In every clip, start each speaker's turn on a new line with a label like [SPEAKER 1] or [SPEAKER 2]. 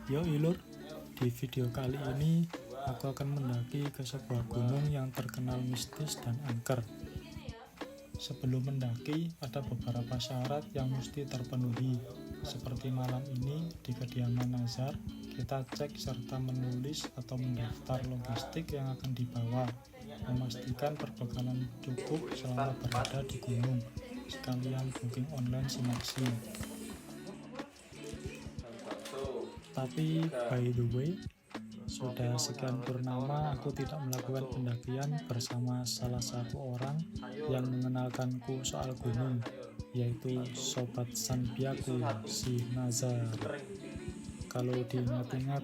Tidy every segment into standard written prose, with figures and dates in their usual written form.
[SPEAKER 1] Yo ilur, di video kali ini aku akan mendaki ke sebuah gunung yang terkenal mistis dan angker. Sebelum mendaki, ada beberapa syarat yang mesti terpenuhi. Seperti malam ini di kediaman Nazar, kita cek serta menulis atau mendaftar logistik yang akan dibawa, memastikan perbekalan cukup selama berada di gunung, sekalian booking online Simaksi. Tapi by the way, sudah sekian purnama aku tidak melakukan pendakian bersama salah satu orang yang mengenalkanku soal gunung, yaitu Sobat Sanbiaku, si Nazar. Kalau diingat-ingat,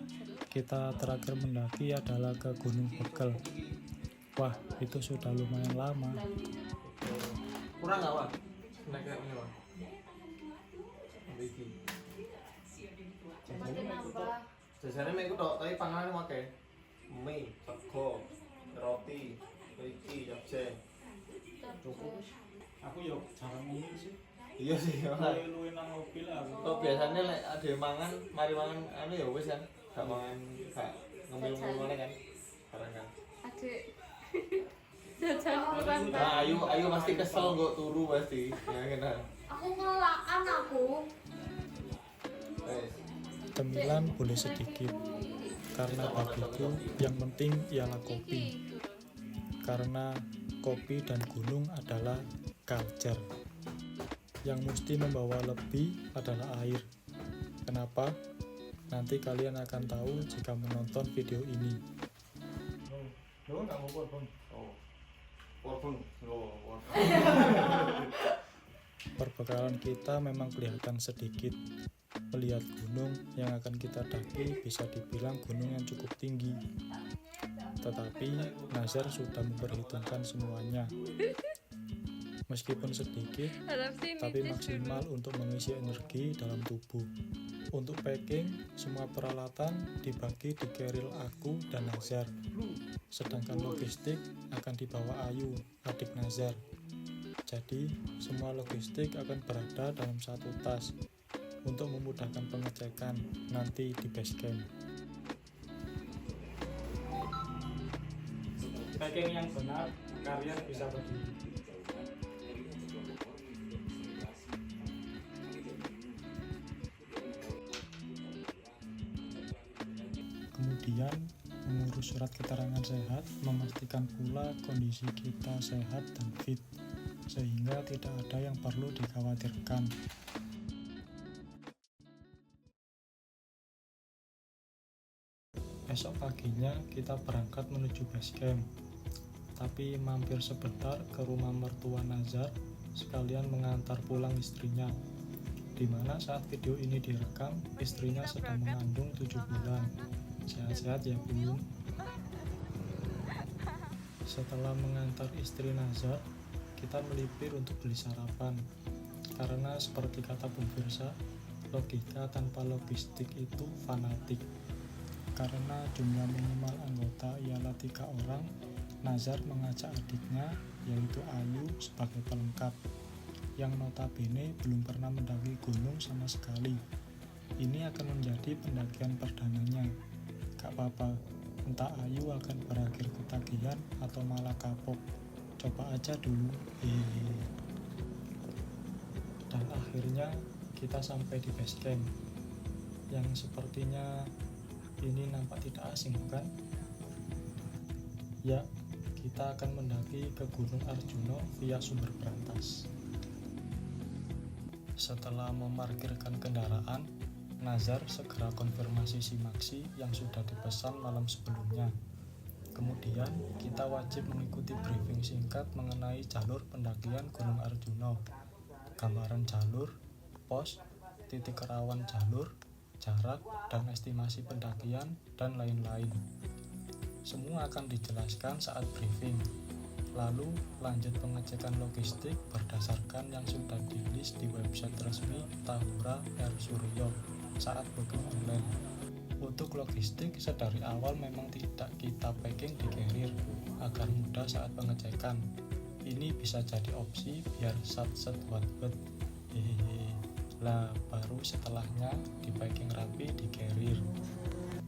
[SPEAKER 1] kita terakhir mendaki adalah ke Gunung Bekel. Wah, itu sudah lumayan lama.
[SPEAKER 2] Kurang nggak, Wak? Naiknya ini, Wak. Jajannya mie tok, tapi panganan akeh. Mie, sego, roti, iki, jabje.
[SPEAKER 1] Cukup. Aku yo jarang ngomong sih.
[SPEAKER 2] Iya sih,
[SPEAKER 1] Luwe nang mobil aku.
[SPEAKER 2] kok biasanya lek ada mangan, mari mangan anu ya wis kan. Gak mangan, gak ngemil-ngemil kan. Barang kan.
[SPEAKER 3] Adik. Jajan murah.
[SPEAKER 2] Nah, ayu pasti kesel kok turu pasti. Ya kena.
[SPEAKER 3] Aku ngelakan aku.
[SPEAKER 2] Wes.
[SPEAKER 1] Cemilan boleh sedikit, karena bagiku yang penting ialah kopi. Karena kopi dan gunung adalah culture. Yang mesti membawa lebih adalah air. Kenapa? Nanti kalian akan tahu jika menonton video ini.
[SPEAKER 2] Lo enggak mau warbon. Oh. Warbon. Lo warbon.
[SPEAKER 1] Perbekalan kita memang kelihatan sedikit. Melihat gunung yang akan kita daki bisa dibilang gunung yang cukup tinggi. Tetapi Nazar sudah memperhitungkan semuanya. Meskipun sedikit, tapi maksimal untuk mengisi energi dalam tubuh. Untuk packing, semua peralatan dibagi di keril aku dan Nazar. Sedangkan logistik akan dibawa Ayu, adik Nazar. Jadi, semua logistik akan berada dalam satu tas untuk memudahkan pengecekan nanti di base camp. Packing yang benar, kalian bisa berdiri. Kemudian mengurus surat keterangan sehat, memastikan pula kondisi kita sehat dan fit, sehingga tidak ada yang perlu dikhawatirkan. Esok paginya kita berangkat menuju base camp, tapi mampir sebentar ke rumah mertua Nazar sekalian mengantar pulang istrinya, dimana saat video ini direkam istrinya sedang mengandung 7 bulan. Sehat-sehat ya Bu. Setelah mengantar istri Nazar, kita melipir untuk beli sarapan, karena seperti kata Bu Firsa, logika tanpa logistik itu fanatik. Karena jumlah minimal anggota ialah 3 orang, Nazar mengajak adiknya, yaitu Ayu, sebagai pelengkap, yang notabene belum pernah mendaki gunung sama sekali. Ini akan menjadi pendakian perdananya. Gak apa-apa, entah Ayu akan berakhir ketagihan atau malah kapok. Coba aja dulu. Dan akhirnya kita sampai di base camp, yang sepertinya ini nampak tidak asing, bukan? Ya, kita akan mendaki ke Gunung Arjuna via Sumber Brantas. Setelah memarkirkan kendaraan, Nazar segera konfirmasi Simaksi yang sudah dipesan malam sebelumnya. Kemudian, kita wajib mengikuti briefing singkat mengenai jalur pendakian Gunung Arjuna, gambaran jalur, pos, titik rawan jalur, jarak, dan estimasi pendakian, dan lain-lain. Semua akan dijelaskan saat briefing. Lalu lanjut pengecekan logistik berdasarkan yang sudah di-list di website resmi Tahura Air Suryo saat booking online. Untuk logistik sedari awal memang tidak kita packing di carrier agar mudah saat pengecekan. Ini bisa jadi opsi biar sat-set buat hehehe. Lah baru setelahnya di packing rapi di carrier.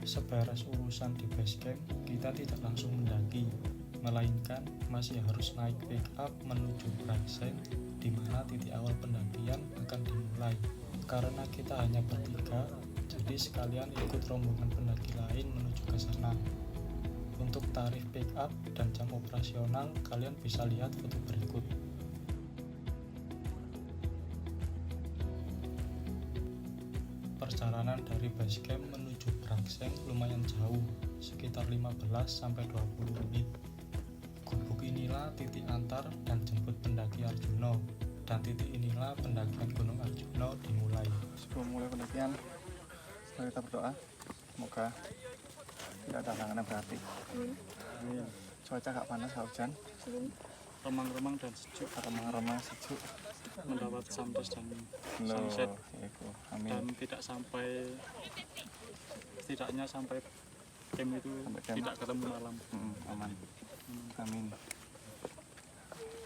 [SPEAKER 1] Seberes urusan di base camp, kita tidak langsung mendaki, melainkan masih harus naik pick up menuju Braxen, di mana titik awal pendakian akan dimulai. Karena kita hanya bertiga, jadi sekalian ikut rombongan pendaki lain menuju ke sana. Untuk tarif pick up dan jam operasional, kalian bisa lihat foto berikut. Perjalanan dari base camp menuju Braxen lumayan jauh, sekitar 15-20 menit. Gubuk inilah titik antar dan jemput pendaki Arjuno, dan titik inilah pendakian Gunung Arjuno dimulai.
[SPEAKER 4] Sebelum mulai pendakian, mari kita berdoa. Semoga tidak ada halangan yang berarti. Cuaca gak panas, gak hujan.
[SPEAKER 1] Remang-remang dan sejuk,
[SPEAKER 4] Remang-remang sejuk.
[SPEAKER 1] mendapat sunrise dan
[SPEAKER 4] Loh,
[SPEAKER 1] sunset,
[SPEAKER 4] iku.
[SPEAKER 1] dan
[SPEAKER 4] Amin.
[SPEAKER 1] tidak sampai, setidaknya sampai camp itu
[SPEAKER 4] Sampai camp.
[SPEAKER 1] tidak ketemu malam.
[SPEAKER 4] Aman. Amin.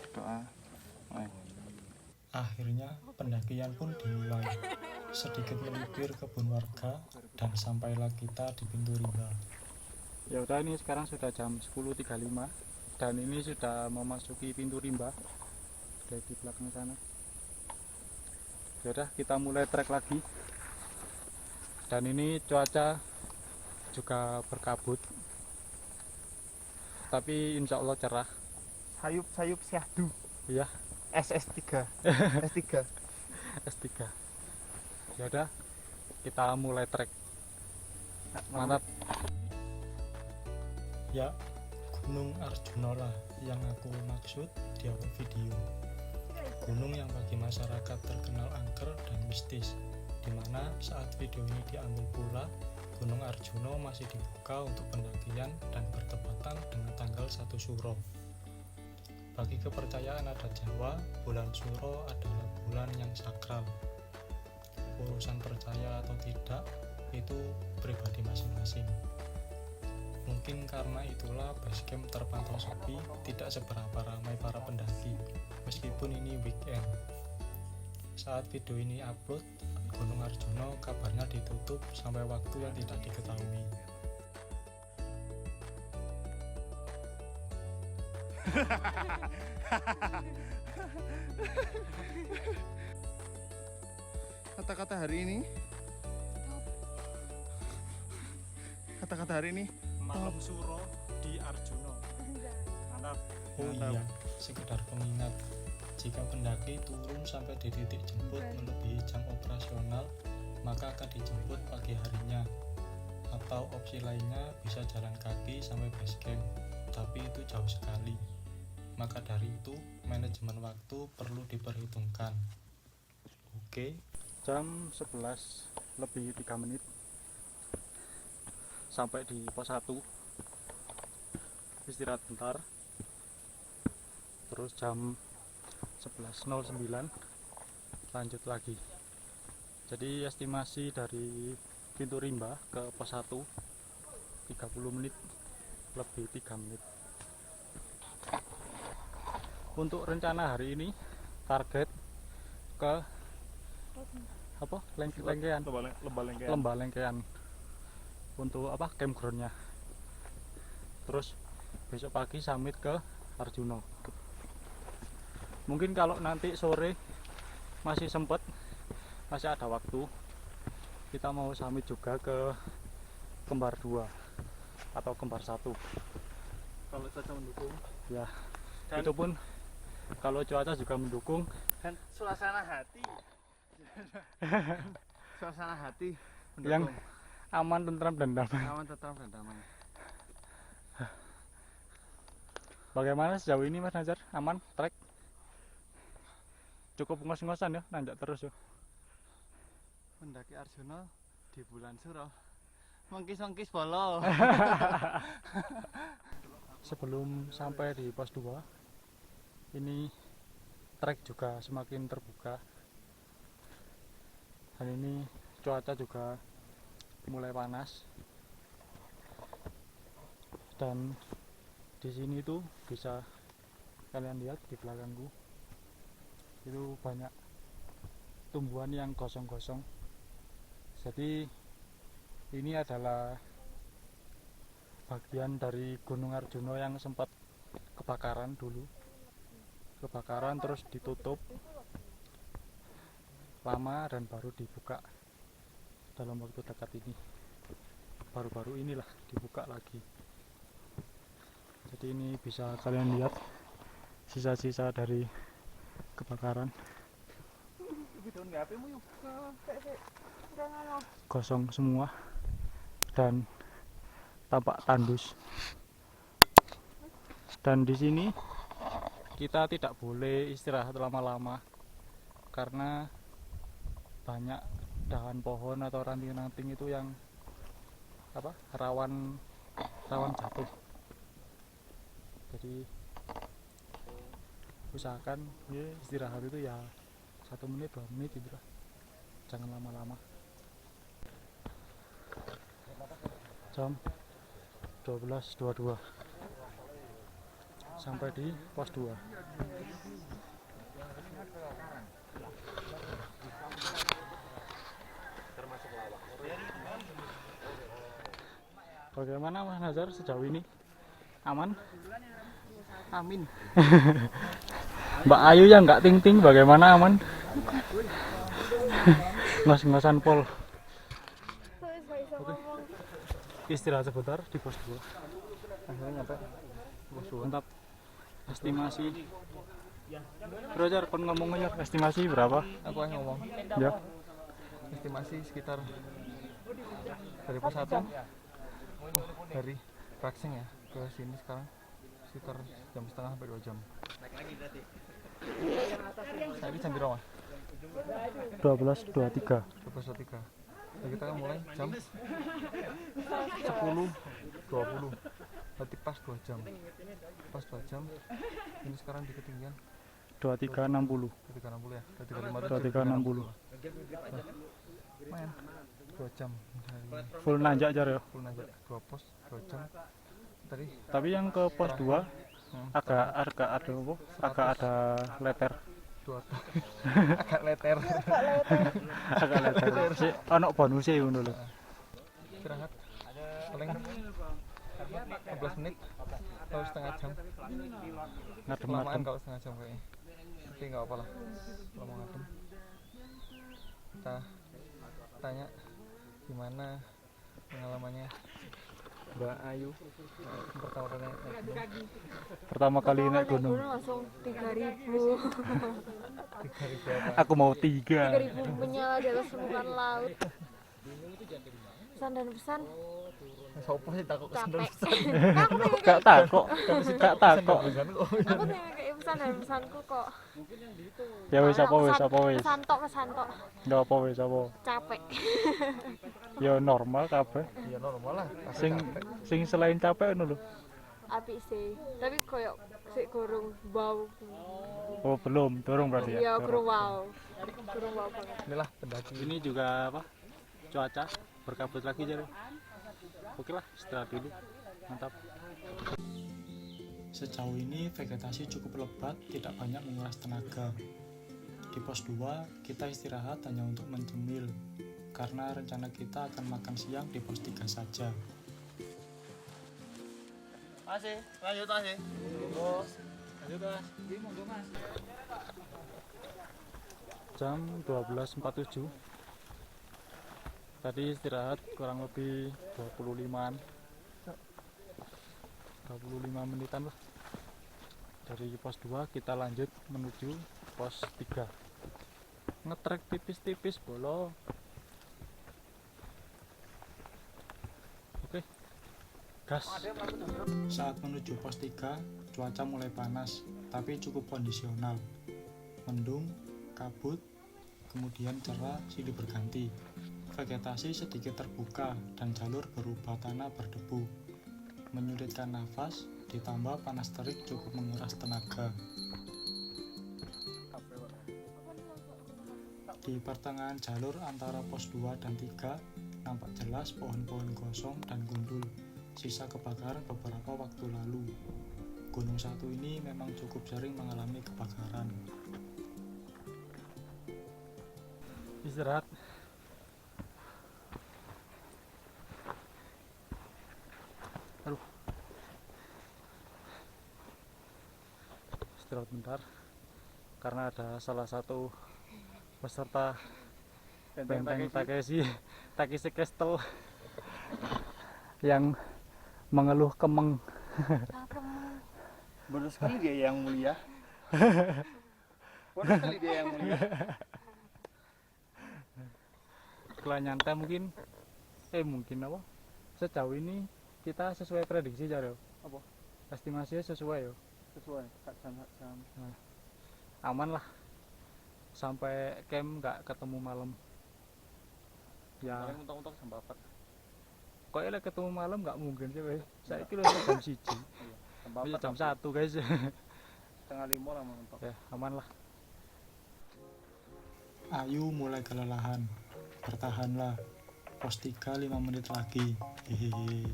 [SPEAKER 4] Doa. Ayo.
[SPEAKER 1] Akhirnya pendakian pun dimulai. Sedikit melipir kebun warga dan sampailah kita di pintu rimba. Ya udah, ini sekarang sudah jam 10.35 dan ini sudah memasuki pintu rimba dari di belakang sana. Ya udah, kita mulai trek lagi. Dan ini cuaca juga berkabut, tapi insya Allah cerah.
[SPEAKER 4] Sayup syahdu.
[SPEAKER 1] Iya,
[SPEAKER 4] SS3. S3.
[SPEAKER 1] S3. Ya udah, kita mulai trek. Mantap. Ya, Gunung Arjuno lah yang aku maksud di awal video. Gunung yang bagi masyarakat terkenal angker dan mistis, dimana saat video ini diambil pula, Gunung Arjuno masih dibuka untuk pendakian dan bertepatan dengan tanggal 1 Suro. Bagi kepercayaan adat Jawa, bulan Suro adalah bulan yang sakral. Urusan percaya atau tidak, itu pribadi masing-masing. Mungkin karena itulah base camp terpantau sepi, tidak seberapa ramai para pendaki, meskipun ini weekend. Saat video ini upload, Gunung Arjuno kabarnya ditutup sampai waktu yang tidak diketahui.
[SPEAKER 4] Kata-kata hari ini. Kata-kata hari ini.
[SPEAKER 1] Malam Suro di Arjuno. Mantap. Oh
[SPEAKER 4] Mantap.
[SPEAKER 1] iya, sekedar pengingat, jika pendaki turun sampai di titik jemput melebihi jam operasional, maka akan dijemput pagi harinya. Atau opsi lainnya bisa jalan kaki sampai base camp, tapi itu jauh sekali. Maka dari itu, manajemen waktu perlu diperhitungkan. Oke, jam 11 lebih 3 menit sampai di pos 1. Istirahat bentar. Terus jam 11.09 lanjut lagi. Jadi estimasi dari pintu rimba ke pos 1 30 menit lebih 3 menit. Untuk rencana hari ini target ke apa? Lengkean. Lembah Lengkean. Untuk apa? Campgroundnya. Terus besok pagi summit ke Arjuno. Mungkin kalau nanti sore masih sempet, masih ada waktu, kita mau summit juga ke Kembar 2 atau Kembar 1.
[SPEAKER 4] Kalau cuaca mendukung
[SPEAKER 1] Ya,
[SPEAKER 4] dan,
[SPEAKER 1] itu pun kalau cuaca juga mendukung.
[SPEAKER 4] dan suasana hati. Suasana hati
[SPEAKER 1] Yang
[SPEAKER 4] mendukung.
[SPEAKER 1] aman, tentram, dan damai.
[SPEAKER 4] Aman, tetap dan damai.
[SPEAKER 1] Bagaimana sejauh ini Mas Nazar? Aman? Trek? Cukup ngos-ngosan ya, nanjak terus ya.
[SPEAKER 4] Mendaki Arjuno di bulan Suro. Mengkis-mengkis bolo.
[SPEAKER 1] Sebelum sampai di pos 2, ini trek juga semakin terbuka. Dan ini cuaca juga mulai panas. Dan di sini tuh bisa kalian lihat di belakangku, itu banyak
[SPEAKER 5] tumbuhan yang gosong-gosong. Jadi ini adalah bagian dari Gunung Arjuna yang sempat kebakaran dulu. Kebakaran terus ditutup lama dan baru dibuka dalam waktu dekat ini. Baru-baru inilah dibuka lagi. Jadi ini bisa kalian lihat sisa-sisa dari kebakaran. Kosong semua dan tampak tandus. Dan di sini kita tidak boleh istirahat lama-lama karena banyak dahan pohon atau ranting-ranting itu yang rawan jatuh. Jadi usahakan istirahat itu ya 1 menit 2 menit gitu lah, jangan lama-lama. Jam 12.22 sampai di pos 2. Bagaimana Mas Nazar sejauh ini? Aman? Amin. Mbak Ayu yang nggak ting-ting bagaimana, aman? Ngos-ngosan pol. Oke. Istirahat sebentar di pos 2. Akhirnya nyampe pos 2. Mantap. Estimasi. Roger, kon ngomong aja estimasi berapa?
[SPEAKER 4] Aku yang ngomong.
[SPEAKER 5] Ya.
[SPEAKER 4] Estimasi sekitar dari pos 1 dari Praksing ya ke sini sekarang sekitar jam setengah sampai 2 jam. Saya ini jam berapa?
[SPEAKER 5] 12.23.
[SPEAKER 4] 12.23. Nah, kita kan mulai jam 10.20. Berarti pas 2 jam. Pas 2 jam. Ini sekarang di ketinggian
[SPEAKER 5] 2360.
[SPEAKER 4] 2360 ya.
[SPEAKER 5] 2360.
[SPEAKER 4] Main 2 jam dari
[SPEAKER 5] Full nanjak jar ya.
[SPEAKER 4] full nanjak 2 pos 2 jam. Tadi
[SPEAKER 5] Tapi yang ke pos 2 agak ada letter.
[SPEAKER 4] 2 agak leter.
[SPEAKER 5] Agak letter. Sik ono bonuse ngono lho.
[SPEAKER 4] Istirahat paling 15 menit atau setengah jam. Kelamaan
[SPEAKER 5] Ngadem-ngadem.
[SPEAKER 4] kalau setengah jam kayaknya. Tapi nggak apa-apa lah. Kalau mau ngadem. Kita tanya gimana pengalamannya Mbak Ayu pertama kali naik gunung.
[SPEAKER 5] Pertama kali naik gunung.
[SPEAKER 3] langsung 3.000.
[SPEAKER 4] 3.000 apa?
[SPEAKER 5] Aku mau 3.
[SPEAKER 3] 3.000 menyala di atas permukaan laut. Pesan dan pesan
[SPEAKER 4] Sopo sih takut
[SPEAKER 3] capek.
[SPEAKER 4] kesenderan.
[SPEAKER 3] Aku pengen
[SPEAKER 5] Gak takok. Gak takok.
[SPEAKER 3] aku pengen kayak pesan dan pesanku kok.
[SPEAKER 5] Ya wis apa wis.
[SPEAKER 3] Pesan tok.
[SPEAKER 5] Ndak apa wis apa.
[SPEAKER 3] Capek.
[SPEAKER 5] Ya normal kabeh.
[SPEAKER 4] Ya normal lah. Pasti capek.
[SPEAKER 5] Sing selain capek ngono lho.
[SPEAKER 3] Apik sih. Tapi koyo sik gorong bau.
[SPEAKER 5] Oh, belum, dorong berarti ya.
[SPEAKER 3] Iya,
[SPEAKER 5] Dorong.
[SPEAKER 3] gorong wow. Gorong wow banget.
[SPEAKER 4] Inilah pendaki.
[SPEAKER 5] Ini juga apa? Cuaca berkabut lagi jadi. Oke lah, istirahat dulu. Mantap.
[SPEAKER 1] Sejauh ini vegetasi cukup lebat, tidak banyak menguras tenaga. Di pos 2, kita istirahat hanya untuk mencemil, karena rencana kita akan makan siang di pos 3 saja.
[SPEAKER 2] Masih, lanjut masih.
[SPEAKER 5] Jam 12.47. Tadi istirahat kurang lebih 25 menitan lah. Dari pos 2 kita lanjut menuju pos 3. Ngetrek tipis-tipis bolo. Oke. Gas.
[SPEAKER 1] Saat menuju pos 3, cuaca mulai panas, tapi cukup kondisional. Mendung, kabut, kemudian cerah silih berganti. Vegetasi sedikit terbuka dan jalur berubah tanah berdebu. Menyulitkan nafas, ditambah panas terik cukup menguras tenaga. Di pertengahan jalur antara pos 2 dan 3, nampak jelas pohon-pohon gosong dan gundul, sisa kebakaran beberapa waktu lalu. Gunung Satu ini memang cukup sering mengalami kebakaran.
[SPEAKER 5] istirahat. Aduh. Istirahat bentar karena ada salah satu peserta Benteng Takeshi Castle yang mengeluh kemeng.
[SPEAKER 4] Benar sekali dia yang mulia. Benar sekali dia yang mulia.
[SPEAKER 5] Setelah nyantai mungkin apa? Sejauh ini kita sesuai prediksi Jaro.
[SPEAKER 4] Apa?
[SPEAKER 5] Estimasinya sesuai ya.
[SPEAKER 4] Sesuai jam.
[SPEAKER 5] Nah, aman lah. Sampai camp nggak ketemu malam. Ya.
[SPEAKER 4] Paling mentok-mentok jam 4.
[SPEAKER 5] Kok elek ketemu malam nggak mungkin sih, weh. Saya kira jam 1. Iya, jam 1 guys.
[SPEAKER 4] Setengah 5 lah mentok.
[SPEAKER 5] Ya, aman lah. Ayu mulai kelelahan. Bertahanlah. Pos 3 5 menit lagi. Hehehe.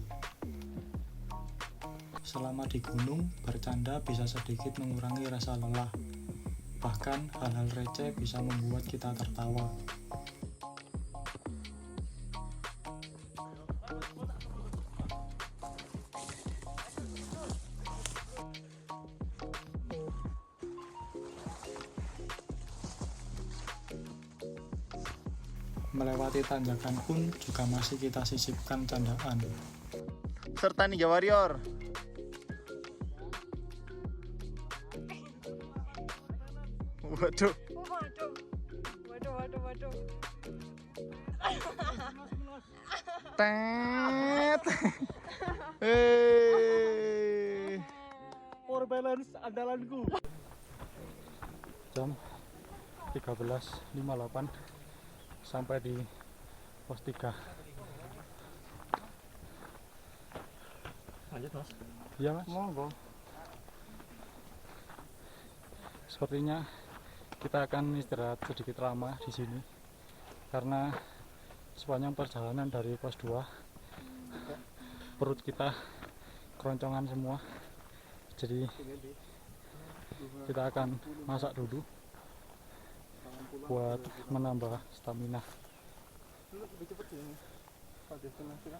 [SPEAKER 5] Selama di gunung, bercanda bisa sedikit mengurangi rasa lelah. Bahkan hal-hal receh bisa membuat kita tertawa. Melewati tanjakan pun juga masih kita sisipkan candaan.
[SPEAKER 2] Serta Ninja Warrior. Waduh.
[SPEAKER 3] Waduh.
[SPEAKER 2] Tet. Hei.
[SPEAKER 5] Power balance andalanku. Jam 13.58 sampai di pos 3.
[SPEAKER 4] Lanjut Mas.
[SPEAKER 5] Iya Mas.
[SPEAKER 4] Monggo.
[SPEAKER 5] Sepertinya kita akan istirahat sedikit lama di sini karena sepanjang perjalanan dari pos 2 perut kita keroncongan semua, jadi kita akan masak dulu buat menambah stamina.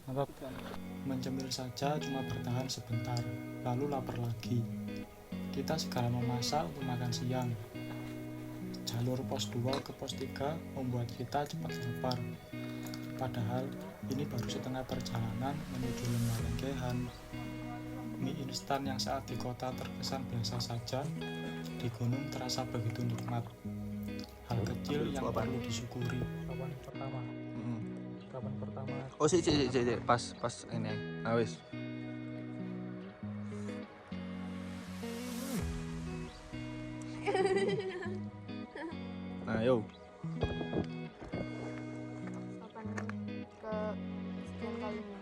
[SPEAKER 5] Mantap. Mencemil saja cuma bertahan sebentar, lalu lapar lagi. Kita segera memasak untuk makan siang. Jalur pos 2 ke pos 3 membuat kita cepat lapar. Padahal ini baru setengah perjalanan menuju Lembah Lengkehan. Mie instan yang saat di kota terkesan biasa saja, di gunung terasa begitu nikmat. Hal kecil yang perlu disyukuri. Kapan pertama? Kapan pertama?
[SPEAKER 2] Oh sih, pas ini. Nah wis. Nah, yo.
[SPEAKER 3] Kapan ke sekian kalinya?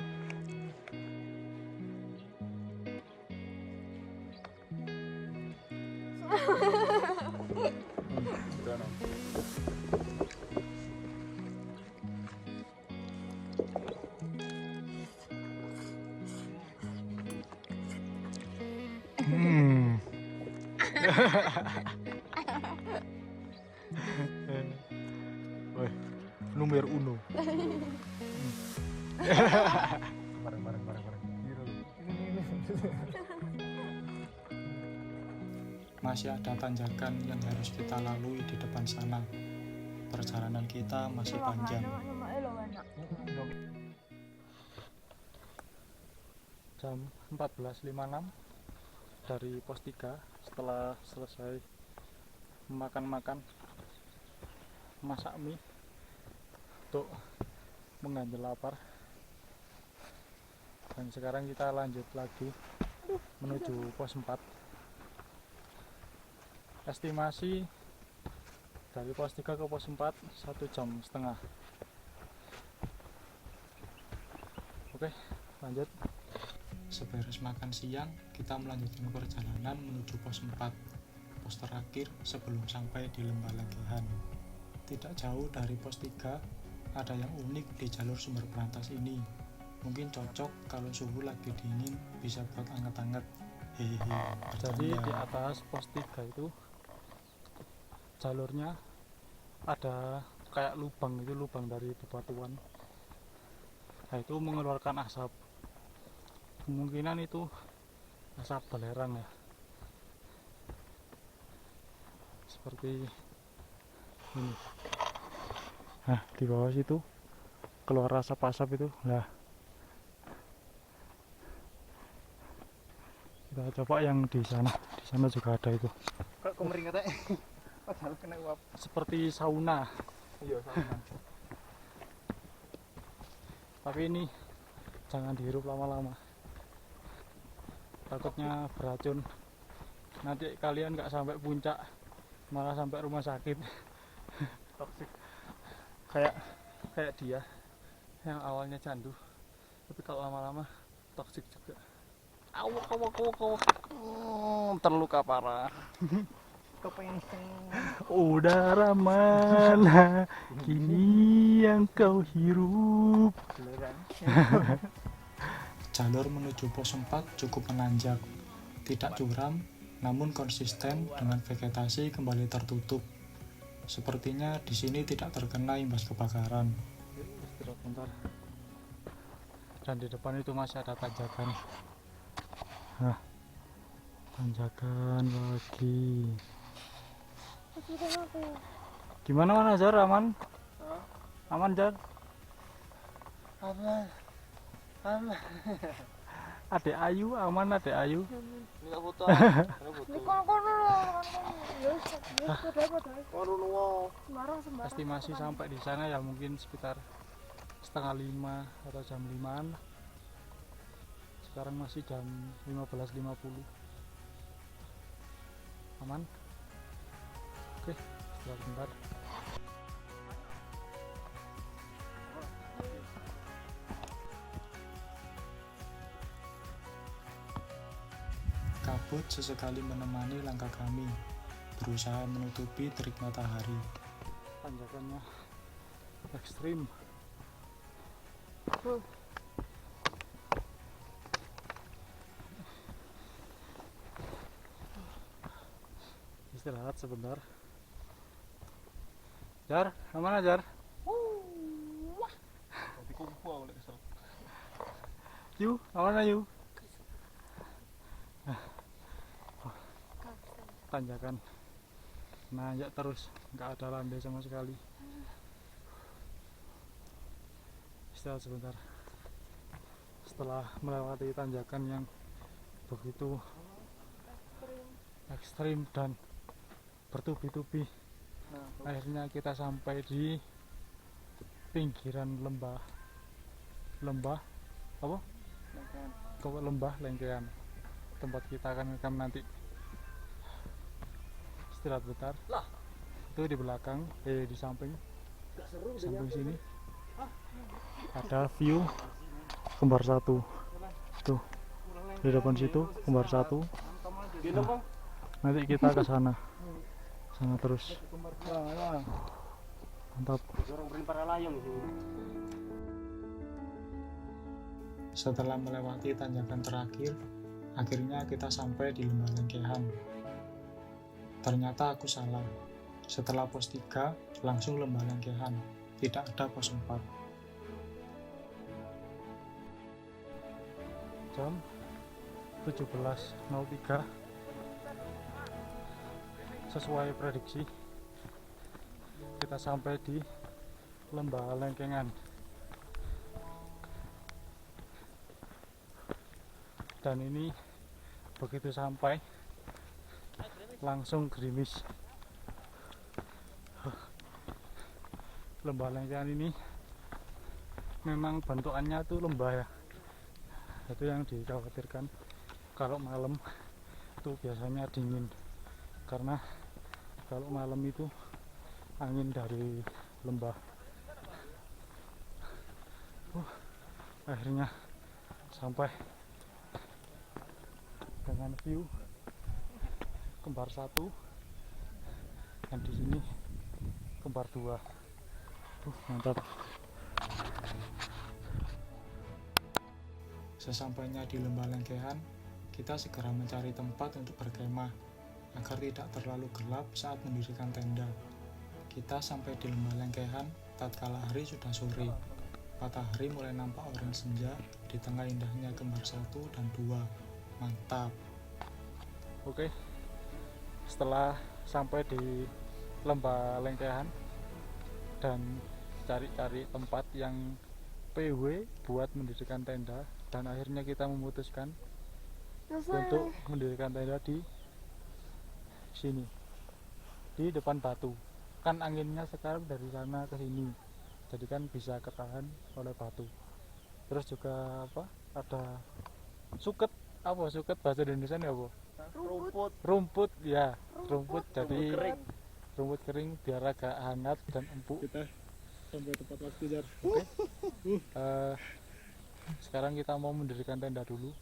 [SPEAKER 5] Nomor uno. Bareng. Masih ada tanjakan yang harus kita lalui di depan sana. Perjalanan kita masih panjang. Jam 14.56 dari pos 3 setelah selesai makan masak mie untuk mengganjal lapar, dan sekarang kita lanjut lagi menuju pos 4. Estimasi dari pos 3 ke pos 4 1,5 jam. Oke, lanjut. Seberes makan siang, kita melanjutkan perjalanan menuju pos 4, pos terakhir sebelum sampai di Lembah Lengkehan. Tidak jauh dari pos 3, ada yang unik di jalur sumber berantas ini. Mungkin cocok kalau suhu lagi dingin, bisa buat anget-anget. Hehehe. Jadi di atas pos 3 itu jalurnya ada kayak lubang, itu lubang dari bebatuan. Nah itu mengeluarkan asap, kemungkinan itu asap belerang ya, seperti ini. Nah di bawah situ keluar asap-asap itu. Nah kita coba yang di sana juga ada itu,
[SPEAKER 4] Kok kemeringat ya? Padahal kena uap.
[SPEAKER 5] seperti sauna.
[SPEAKER 4] Iya, sama.
[SPEAKER 5] Tapi ini jangan dihirup lama-lama, takutnya beracun. Nanti kalian nggak sampai puncak, malah sampai rumah sakit.
[SPEAKER 4] Toksik.
[SPEAKER 5] Kayak dia yang awalnya candu, tapi kalau lama-lama toksik juga.
[SPEAKER 4] Awak. Terluka parah. Kepengseng.
[SPEAKER 5] Udara mana kini yang kau hirup?
[SPEAKER 4] Beneran.
[SPEAKER 1] Jalur menuju pos 4 cukup menanjak, tidak curam, namun konsisten dengan vegetasi kembali tertutup. Sepertinya di sini tidak terkena imbas kebakaran.
[SPEAKER 5] Istirahat bentar. Dan di depan itu masih ada tanjakan. Nah, tanjakan lagi. Gimana mana Jar, aman? Aman Jar?
[SPEAKER 4] Aman.
[SPEAKER 5] Adek Ayu aman, Adek Ayu.
[SPEAKER 4] Ini foto.
[SPEAKER 3] Ini kono-kono loh, ya
[SPEAKER 4] Kono.
[SPEAKER 3] sembarang.
[SPEAKER 5] Pasti masih sampai di sana ya, mungkin sekitar 4:30 atau jam 5-an. Sekarang masih jam 15.50. Aman? Oke, istirahat bentar.
[SPEAKER 1] Kabut sesekali menemani langkah kami, berusaha menutupi terik matahari.
[SPEAKER 5] Tanjakannya ekstrim. Istirahat sebentar. Jar, aman Jar?
[SPEAKER 4] Tapi kumpul aku lek kesel.
[SPEAKER 5] Yu, aman Ayu? Tanjakan nanjak terus, nggak ada landai sama sekali. Istirahat sebentar. Setelah melewati tanjakan yang begitu ekstrim dan bertubi-tubi, akhirnya kita sampai di pinggiran lembah apa? Lembah Lengkean, tempat kita akan ngekam nanti. Istirahat bentar. Itu di belakang, di samping sini ada view kembar satu. Tuh di depan situ kembar satu. Nah, nanti kita ke sana terus. Mantap.
[SPEAKER 1] Setelah melewati tanjakan terakhir, akhirnya kita sampai di Lembah Lengkehan. Ternyata aku salah. Setelah pos 3, langsung Lembah Lengkehan. Tidak ada pos 4.
[SPEAKER 5] Jam 17.03 sesuai prediksi kita sampai di Lembah Lengkengan. Dan ini begitu sampai langsung gerimis. Lembah Lengkehan ini memang bentukannya tuh lembah ya. Itu yang dikhawatirkan, kalau malam itu biasanya dingin, karena kalau malam itu angin dari lembah. Akhirnya sampai dengan view kembar 1 dan di sini kembar 2. Mantap.
[SPEAKER 1] Sesampainya di Lembah Lengkehan, kita segera mencari tempat untuk berkemah agar tidak terlalu gelap saat mendirikan tenda.
[SPEAKER 5] Kita sampai di lembah Lengkehan tatkala hari sudah sore. Matahari mulai nampak orange senja di tengah indahnya Kembar 1 dan 2. Mantap.
[SPEAKER 4] Oke, setelah sampai di lembah Lengkehan dan cari-cari tempat yang PW buat mendirikan tenda, dan akhirnya kita memutuskan untuk mendirikan tenda di sini, di depan batu. Kan anginnya sekarang dari sana ke sini, jadi kan bisa ketahan oleh batu. Terus juga apa, ada suket, apa suket bahasa Indonesia ini apa? Rumput ya, rumput. Jadi rumput kering biar agak hangat dan empuk.
[SPEAKER 5] Kita sampai tempat waktu, Jar.
[SPEAKER 4] Sekarang kita mau mendirikan tenda dulu,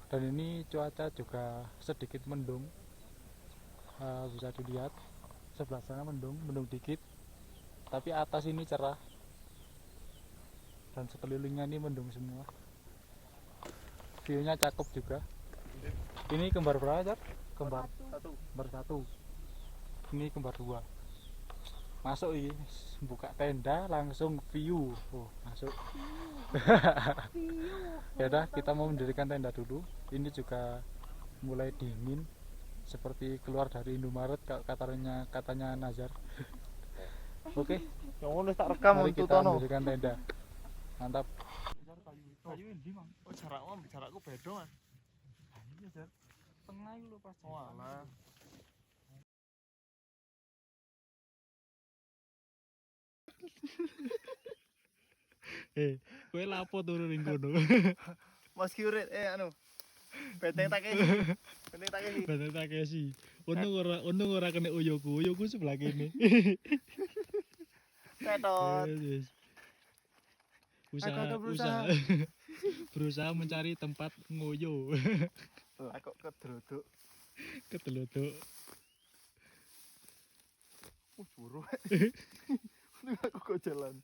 [SPEAKER 4] dan ini cuaca juga sedikit mendung. Bisa dilihat sebelah sana mendung dikit, tapi atas ini cerah dan sekelilingnya ini mendung semua. View-nya cakep juga. Ini kembar berapa, Jar? Kembar 1. Ini kembar 2. Masuk ini, buka tenda langsung view. Oh, masuk. Ya udah, kita mau mendirikan tenda dulu. Ini juga mulai dingin, seperti keluar dari Indomaret katanya Nazar. Oke, mari kita mendirikan tenda. Mantap.
[SPEAKER 2] Kayu endi, Mang? Oh, jarakku beda, Mas.
[SPEAKER 4] Iya, Jar. Tengah itu lho pas.
[SPEAKER 2] Oh, alah.
[SPEAKER 5] Kowe lapo turu ning kono?
[SPEAKER 2] Mas Kyurit Benteng Takeshi. Benteng Takeshi.
[SPEAKER 5] Bener Takeshi. Untung ora kena uyoku sebelah kene.
[SPEAKER 2] Ketot.
[SPEAKER 5] Yes.
[SPEAKER 2] Aku berusaha.
[SPEAKER 5] Berusaha mencari tempat ngoyo.
[SPEAKER 2] Lah kok kedrodok.
[SPEAKER 5] Ketelodok.
[SPEAKER 2] Buru. Aku kok jalan.